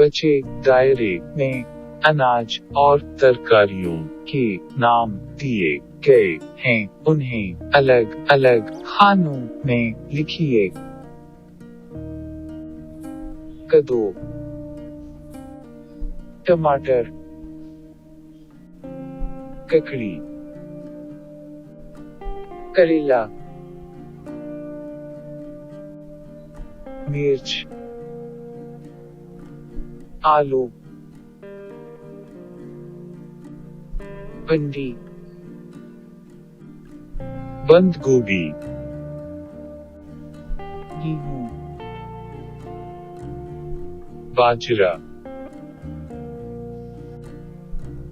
बचे दायरे में अनाज और तरकारियों के नाम दिए गए हैं, उन्हें अलग अलग खानों में लिखिए। कद्दू, टमाटर, ककड़ी, करेला, मिर्च, आलू, भिंडी, बंद गोभी, गेहूं, बाजरा,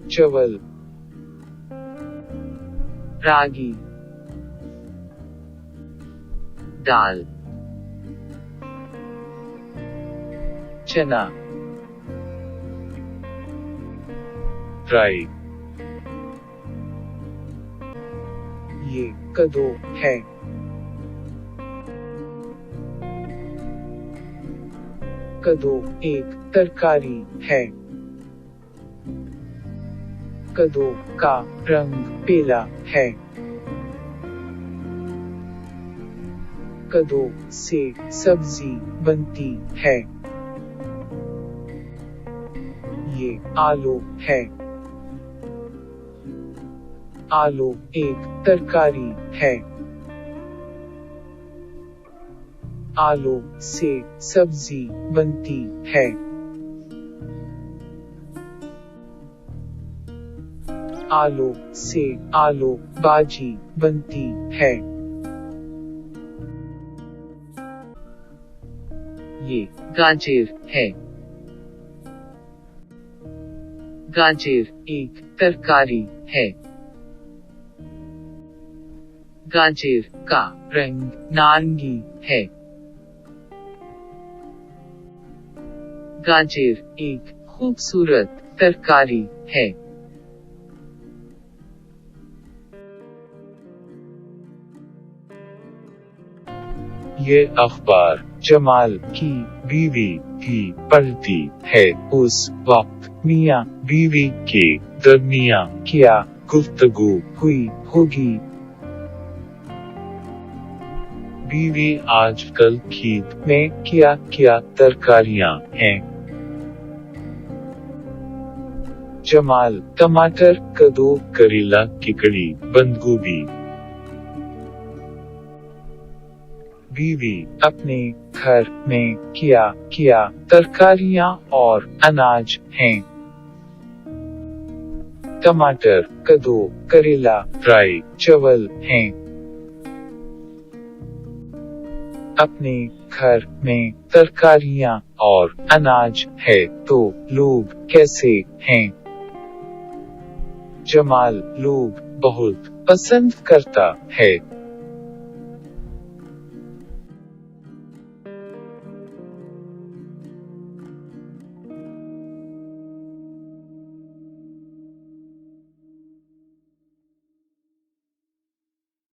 चावल, रागी, दाल, चना, राई। ये कद्दू है। कद्दू एक तरकारी है। कद्दू का रंग पीला है। कद्दू से सब्जी बनती है। ये आलू है। आलू एक तरकारी है। आलू से सब्जी बनती है। आलू से आलू भाजी बनती है। ये गाजर है। गाजर एक तरकारी है। गाजर का रंग नारंगी है। गाजर एक खूबसूरत तरकारी है। ये अखबार जमाल की बीवी भी पढ़ती है। उस वक्त मियाँ बीवी के दरमियाँ क्या गुफ्तगू हुई होगी? बीवी आजकल खेत में क्या क्या तरकारियाँ हैं? जमाल टमाटर, कद्दू, करेला, ककड़ी, बंद गोभी। बीवी अपने घर में क्या क्या तरकारियाँ और अनाज हैं? टमाटर, कद्दू, करेला, राई, चावल हैं। अपने घर में तरकारियाँ और अनाज है तो लोग कैसे हैं? जमाल लोग बहुत पसंद करता है।